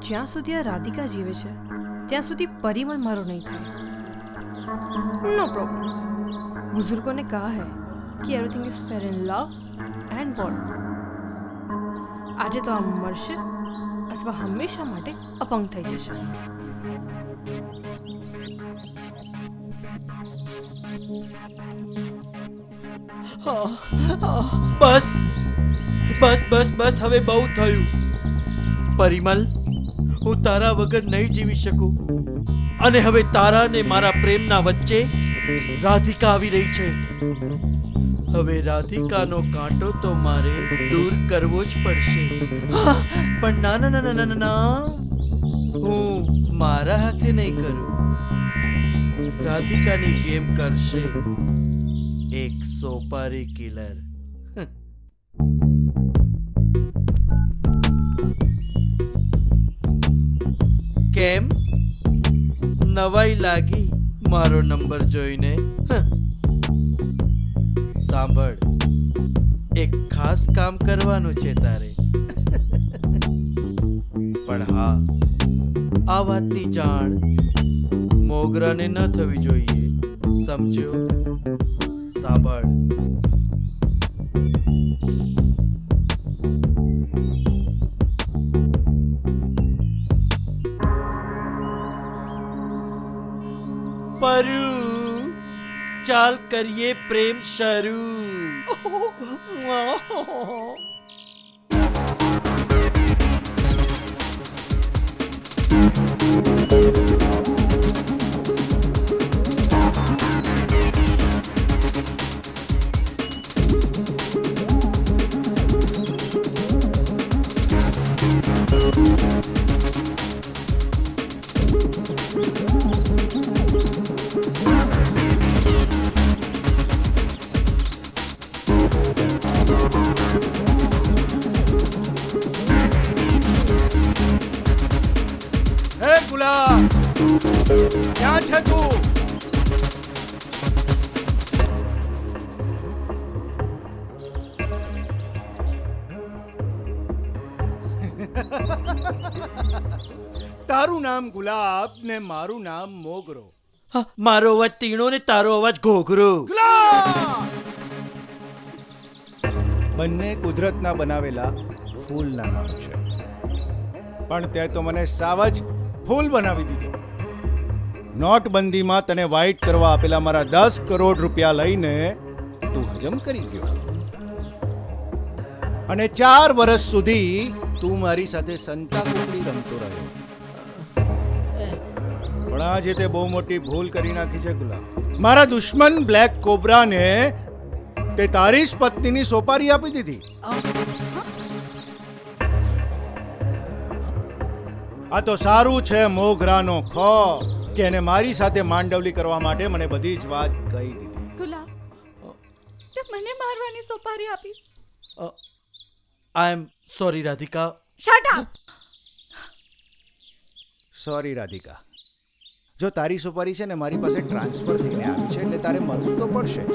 જ્યાં સુધી આ રાધિકા જીવે છે ત્યાં સુધી પરિમલ મારો નહીં થાય. નો પ્રોબ્લેમ. બુઝુર્ગોને કહા હૈ કે everything is fair in love and war. આજે તો આ મળશે અથવા હંમેશા માટે અપંગ થઈ જશે. બસ બસ બસ બસ, હવે બહુ થયું. પરિમલ, હું તારા વગર નહીં જીવી શકું. અને હવે તારા ને મારા પ્રેમના વચ્ચે રાધિકા આવી રહી છે. હવે રાધિકાનો કાંટો તો મારે દૂર કરવો જ પડશે. પણ ના ના ના ના ના, હું મારા હાથે નહીં કરું. રાધિકાની ગેમ કરશે એક સોપારી કિલર. કેમ, નવાઈ લાગી મારો નંબર જોઈને? સાંભળ, એક ખાસ કામ કરવાનું છે તારે. પણ હા, આ વાતની જાણ મોગરાને ન થવી જોઈએ, સમજ્યો? સાંભળ, પરું, ચાલ કરીએ પ્રેમ શરૂ. ક્યાં છે તું? તારું નામ ગુલાબ ને મારું નામ મોગરો. મારો અવાજ તીણો ને તારો અવાજ ઘોઘરો. બંને કુદરતના બનાવેલા ફૂલના નામ છે, પણ તે તો મને સાવ જ ફૂલ બનાવી દીધો. નોટબંધીમાં તને વાઇટ કરવા આપેલા મારા 10 કરોડ રૂપિયા લઈને તું હજમ કરી ગયો, અને 4 વર્ષ સુધી તું મારી સાથે સંતાકુકડી રમતો રહ્યો. પણ આજે તે બહુ મોટી ભૂલ કરી નાખી છે ગુલાબ. મારા દુશ્મન બ્લેક કોબ્રાને તે તારી જ પત્નીની સોપારી આપી દીધી. આ તો સારું છે મોગરાનો ખો કે એને મારી સાથે માંડવલી કરવા માટે મને બધી જ વાત કહી દીધી. ગુલાબ, તે મને મારવાની સોપારી આપી. I am sorry Radhika. Shut up. Sorry Radhika, જો તારી સોપારી છે ને મારી પાસે ટ્રાન્સફર થઈને આવી છે એટલે તારે મરવું તો પડશે જ.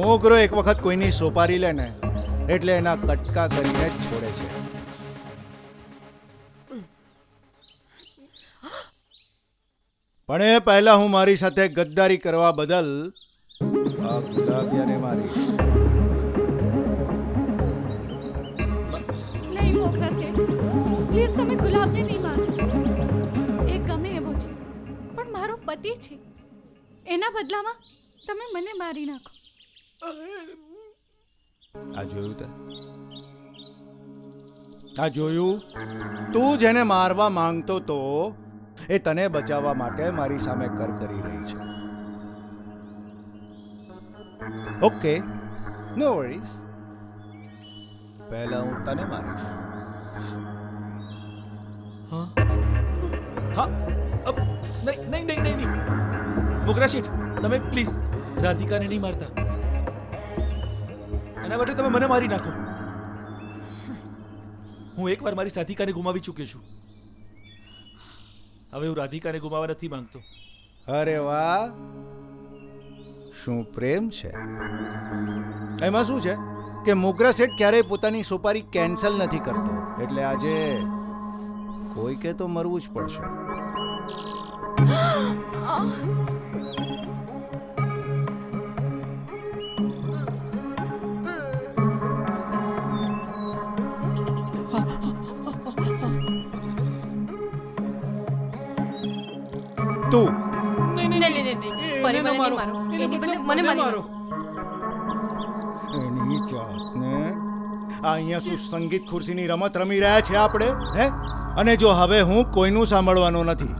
મોગરો એક વખત કોઈની સોપારી લે ને એટલે એના કટકા કરીને જ છોડે છે. પણ એ પહેલા હું મારી સાથે ગદ્દારી કરવા બદલ આ ગુલાબિયાને મારીશ. નહીં મોગરા શેઠ, પ્લીઝ તમે ગુલાબને નહીં મારો. એ ગમે એવો છે, પણ મારો પતિ છે. એના બદલામાં તમે મને મારી નાખો. આ જોયું તે? આ જોયું? તું જેને મારવા માંગતો તો એ તને બચાવવા માટે મારી સામે કર કરી રહી છે. ઓકે, નો વરીઝ. પહેલા હું તને મારીશ. નહીં નહીં નહીં નહીં, મોગરા શેઠ, તમે પ્લીઝ રાધિકાને નહીં મારતા. એના માટે તમે મને મારી નાખો. હું એકવાર મારી સાધિકાને ગુમાવી ચૂક્યો છું. હવે હું રાધિકાને ગુમાવવા નથી માંગતો. અરે વાહ, શું પ્રેમ છે! એમાં શું છે? કે મોગરા શેઠ ક્યારેય પોતાની સોપારી કેન્સલ નથી કરતો, એટલે આજે કોઈકે તો મરવું જ પડશે. તું નહીં નહીં નહીં નહીં પરિમલને નહીં મારો. એની બદલે મને મારી નાખો. એની જાતને આ અહીંયા શું સંગીત ખુરશીની રમત રમી રહ્યા છે આપણે, હે? અને જો હવે હું કોઈનું સાંભળવાનો નથી.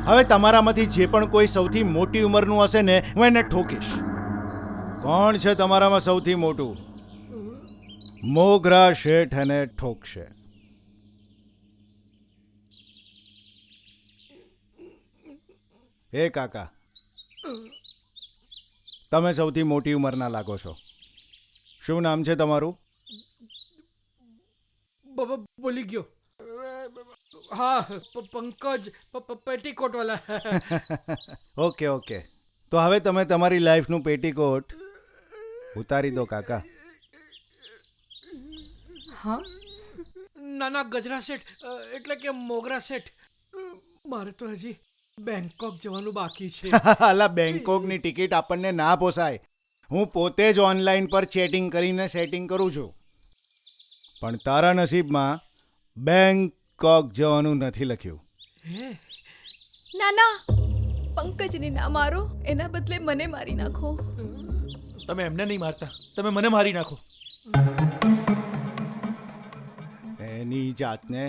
હવે તમારામાંથી જે પણ કોઈ સૌથી મોટી ઉંમરનું હશે ને, હું એને ઠોકીશ. કોણ છે તમારામાં સૌથી મોટું? મોગરા શેઠ એને ઠોકશે. એ કાકા, તમે સૌથી મોટી ઉંમરના લાગો છો. શું નામ છે તમારું? બોલી ગયો. હા, પંકજ પેટીકોટ વાલા. ઓકે ઓકે, તો હવે તમે તમારી લાઈફનું પેટીકોટ ઉતારી દો કાકા. હા, નાના ગજરા શેઠ, એટલે કે મોગરા શેઠ, મારે તો હજી બેંકોક જવાનું બાકી છે. અલા, બેંકોકની ટિકિટ આપણને ના પોસાય. હું પોતે જ ઓનલાઈન પર ચેટિંગ કરીને સેટિંગ કરું છું. પણ તારા નસીબમાં બેંકોક જવાનું નથી લખ્યું. ના ના, પંકજને ના મારો, એના બદલે મને મારી નાખો. તમે એમને નહીં મારતા, તમે મને મારી નાખો. એની જાતને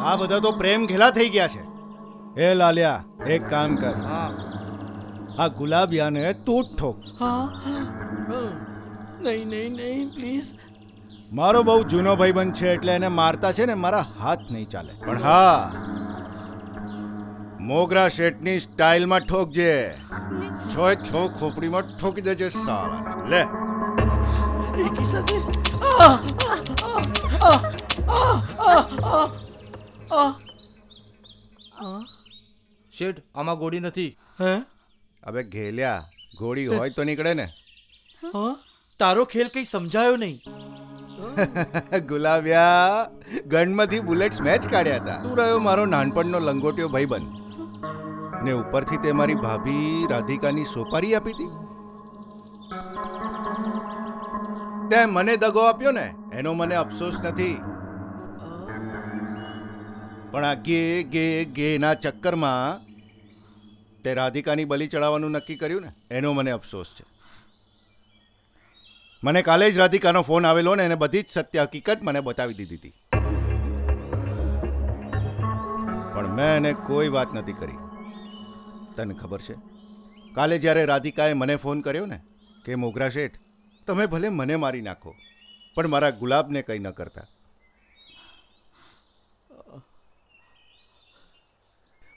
આ બધા તો પ્રેમ ઘેલા થઈ ગયા છે. એ લાલિયા, એક કામ કર, આ ગુલાબિયાને તું જ ઠોક. નહીં નહીં નહીં, પ્લીઝ. મારો બહુ જૂનો ભાઈબંધ છે, એટલે એને મારતા છે ને મારા હાથ નહીં ચાલે. પણ હા, મોગરા શેઠની સ્ટાઇલમાં ઠોકજે. છો ખોપડીમાં ઠોકી દેજે સાલા. લે, એકી સાથે. શેઠ, આમાં ગોળી નથી. હે? અબે ઘેલ્યા, ગોળી હોય તો નીકળે ને. હા, તારો ખેલ કઈ સમજાયો નહીં. ગુલાબિયા, ગનમાંથી બુલેટ્સ મેચ કાઢ્યા હતા. તું રહ્યો મારો નાનપણનો લંગોટિયો ભાઈબંધ, ને ઉપરથી તે મારી ભાભી રાધિકાની સોપારી આપી હતી. તે મને દગો આપ્યો ને, એનો મને અફસોસ નથી. પણ આ ગેના ચક્કરમાં તે રાધિકાની બલી ચડાવવાનું નક્કી કર્યું ને, એનો મને અફસોસ છે. મને કાલે જ રાધિકાનો ફોન આવેલો ને એને બધી જ સત્ય હકીકત મને બતાવી દીધી હતી. પણ મેં એને કોઈ વાત નથી કરી. તને ખબર છે, કાલે જ્યારે રાધિકાએ મને ફોન કર્યો ને કે મોગરા શેઠ, તમે ભલે મને મારી નાખો પણ મારા ગુલાબને કંઈ ન કરતા.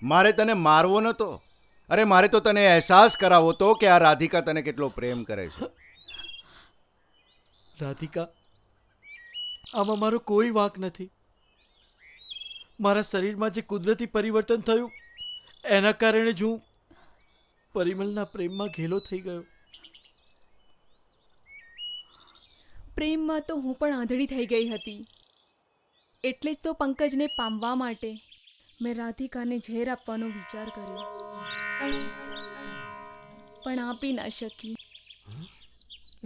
મારે તને મારવો નહોતો, અરે મારે તો તને અહેસાસ કરાવવો હતો કે આ રાધિકા તને કેટલો પ્રેમ કરે છે. રાધિકા, આમાં મારો કોઈ વાંક નથી. મારા શરીરમાં જે કુદરતી પરિવર્તન થયું એના કારણે જ હું પરિમલના પ્રેમમાં ઘેલો થઈ ગયો. પ્રેમમાં તો હું પણ આંધળી થઈ ગઈ હતી. એટલે જ તો પંકજને પામવા માટે મેં રાધિકાને ઝેર આપવાનો વિચાર કર્યો, પણ આપી ના શકી.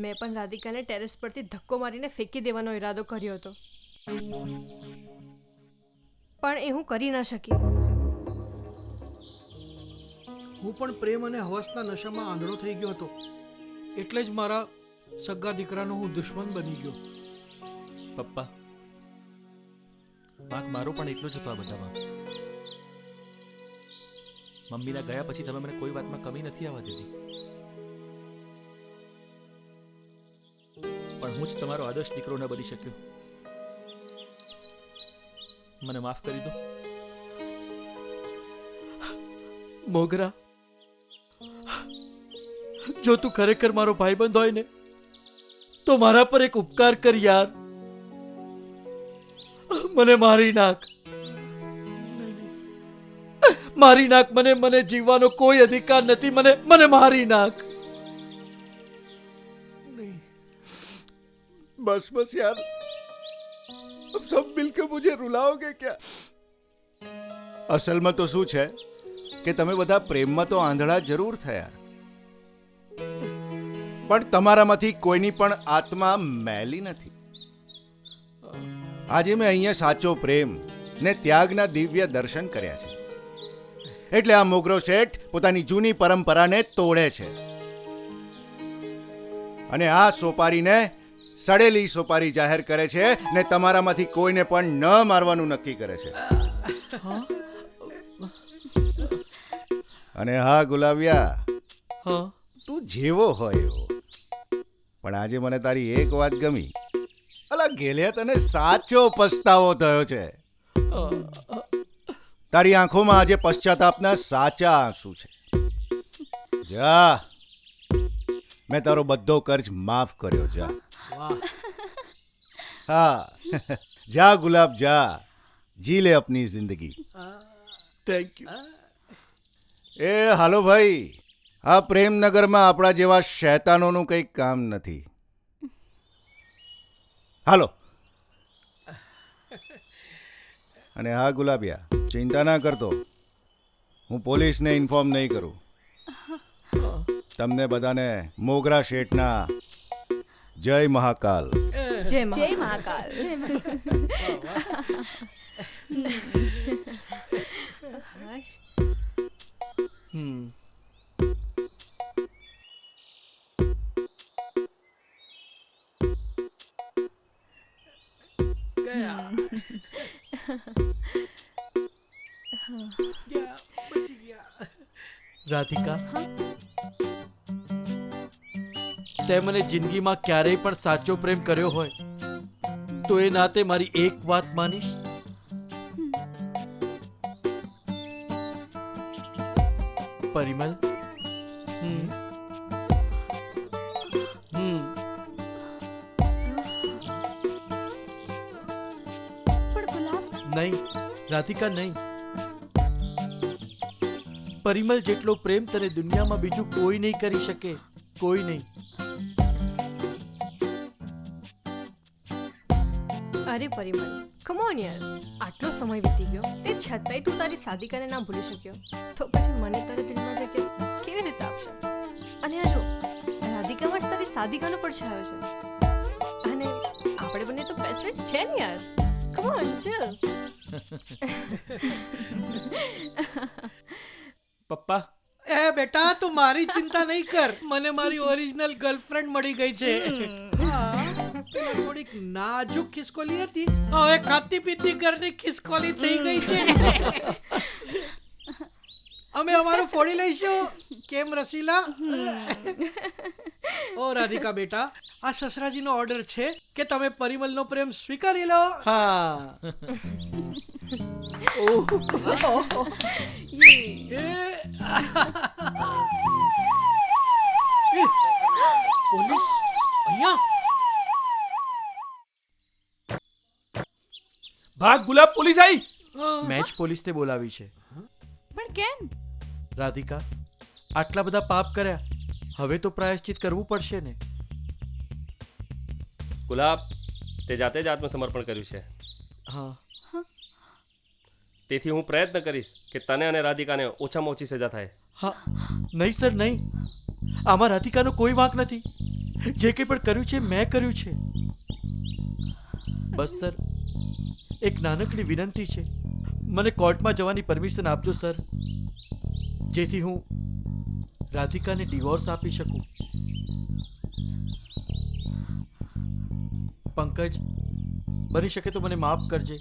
મેં પણ રાધિકાને ટેરેસ પરથી ધક્કો મારીને ફેંકી દેવાનો ઈરાદો કર્યો હતો, પણ એ હું કરી ના શકી. હું પણ પ્રેમ અને હવસના નશામાં આંધળો થઈ ગયો હતો, એટલે જ મારા સગા દીકરાનો હું દુશ્મન બની ગયો. પપ્પા, વાંક મારો પણ એટલો જ હતો આ બધામાં. મમ્મીના ગયા પછી તમે મને કોઈ વાતમાં કમી નથી આવવા દીધી, પણ હું જ તમારો આદર્શ દીકરો ન બની શક્યો. મને માફ કરી દો. મોગરા, જો તું ખરેખર મારો ભાઈબંધ હોય ને તો મારા પર એક ઉપકાર કર યાર. મને મારી નાખ, મારી નાખ. મને જીવવાનો કોઈ અધિકાર નથી. મને મારી નાખ. बस बस यार, अब सब मिलकर मुझे रुलाओगे क्या? અસલમાં તો શું છે કે તમે બધા પ્રેમમાં તો આંધળા જરૂર થયા, પણ તમારામાંથી કોઈની પણ આત્મા મેલી નથી. આજે મેં અહીંયા સાચો પ્રેમ ને ત્યાગના દિવ્ય દર્શન કર્યા છે. એટલે આ મોગરો શેઠ પોતાની જૂની પરંપરાને તોડે છે અને આ સોપારીને સડેલી સોપારી જાહેર કરે છે ને તમારામાંથી કોઈને પણ ન મારવાનું નક્કી કરે છે. અને હા ગુલાબિયા, હા તું જેવો હોય એવો, પણ આજે મને તારી એક વાત ગમી. અલા ગેલિયા, તને સાચો પસ્તાવો થયો છે. તારી આંખોમાં આજે પશ્ચાતાપના સાચા આંસુ છે. જા, મેં તારો બધો કર્જ માફ કર્યો. જા. હા, જા ગુલાબ જા, જી લે અપની જિંદગી. Thank you. એ હાલો ભાઈ, આ પ્રેમનગરમાં આપણા જેવા શૈતાનોનું કંઈ કામ નથી. હાલો. અને હા ગુલાબિયા, ચિંતા ના કરતો, હું પોલીસને ઇન્ફોર્મ નહીં કરું. તમને બધાને મોગરા શેઠના જય મહાકાલ. જય જય મહા મહાકાલ. હમ રાધિકા, તે મને જિંદગીમાં ક્યારેય પણ સાચો પ્રેમ કર્યો હોય તો એ નાતે મારી એક વાત માનીશ. પરિમલ. હમ હમ પણ ગુલાબ, નહીં રાધિકા, નહીં. પરિમલ જેટલો પ્રેમ તને દુનિયામાં બીજું કોઈ નહીં કરી શકે, કોઈ નહીં. અરે પરિમલ, કમ ઓન યાર, આટલો સમય વીતી ગયો તે છતાંય તું તારી સાદિકાને ના ભૂલી શક્યો, તો પછી મને તારા દિલમાં જગ્યા કેવી રીતે આપશે? અને આ જો, રાધિકામાં જ તારી સાદિકાનો પડછાયો છે, અને આપણે બંને તો બેસ્ટ ફ્રેન્ડ્સ છે ને યાર. કમ ઓન ચલ. પપ્પા, એ બેટા, તું મારી ચિંતા નહીં કર, મને મારી ઓરિજિનલ ગર્લફ્રેન્ડ મળી ગઈ છે. હા, પેલા થોડીક નાજુક ખિસકોલી હતી, હવે ખાતી પીતી ઘરની ખિસકોલી થઈ ગઈ છે. અમે અમારું ફોડી લઈશું, કેમ રસીલા? ઓ રાધિકા બેટા, આ સસરાજીનો ઓર્ડર છે કે તમે પરિમલનો પ્રેમ સ્વીકારી લો. હા. પોલીસ અહીંયા? ભાગ ગુલાબ, પોલીસ આવી. મેં જ પોલીસને બોલાવી છે. પણ કેમ? રાધિકા, આટલા બધા પાપ કર્યા, હવે તો પ્રાયશ્ચિત કરવું પડશે ને. ગુલાબ, તે જાતે જ આત્મસમર્પણ કર્યું છે, હા. તેથી હું પ્રયત્ન કરીશ કે તને અને રાધિકાને ઓછામાં ઓછી સજા થાય. હા, નહીં સર, નહીં. આમાં રાધિકાનો કોઈ વાંક નથી. જે કંઈ પણ કર્યું છે મેં કર્યું છે. બસ સર, એક નાનકડી વિનંતી છે, મને કોર્ટમાં જવાની પરમિશન આપજો સર, જેથી હું રાધિકાને ડિવોર્સ આપી શકું. પંકજ, બની શકે તો મને માફ કરજે,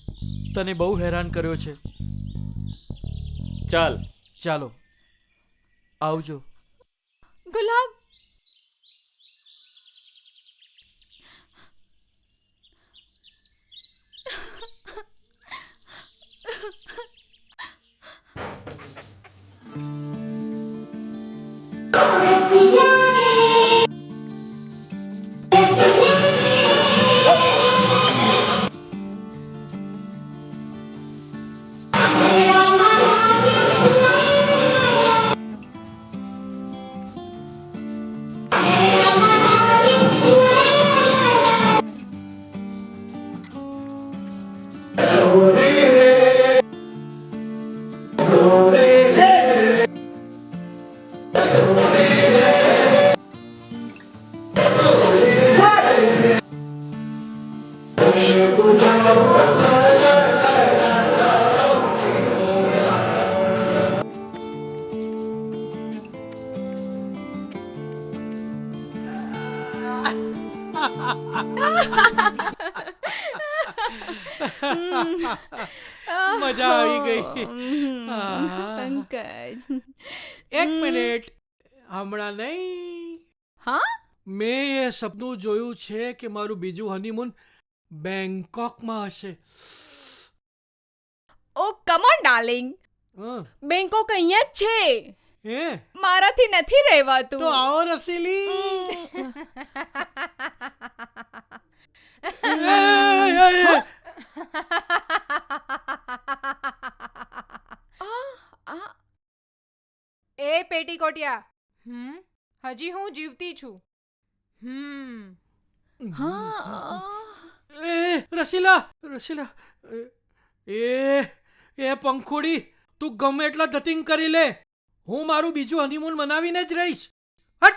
તને બહુ હેરાન કર્યો છે. ચાલ. ચાલો, આવજો. ગુલાબ, મજા આવી ગઈ. પંકજ. એક મિનિટ, હમણાં નહીં. હા? મેં એ સપનું જોયું છે કે મારું બીજું હનીમૂન બેંકોકમાં હશે. ઓ કમ ઓન ડાર્લિંગ, હં. બેંકોક અહીંયા જ છે. હે મારાથી નથી રહેવાતું. તો આવો રસીલી. એ. એ પેટીકોટિયા હજી હું જીવતી છું હા. એ રસીલા, રસીલા. એ પંખુડી, તું ગમે એટલા ધતિંગ કરી લે, હું મારું બીજું હનીમૂન મનાવીને જ રહીશ. હટ.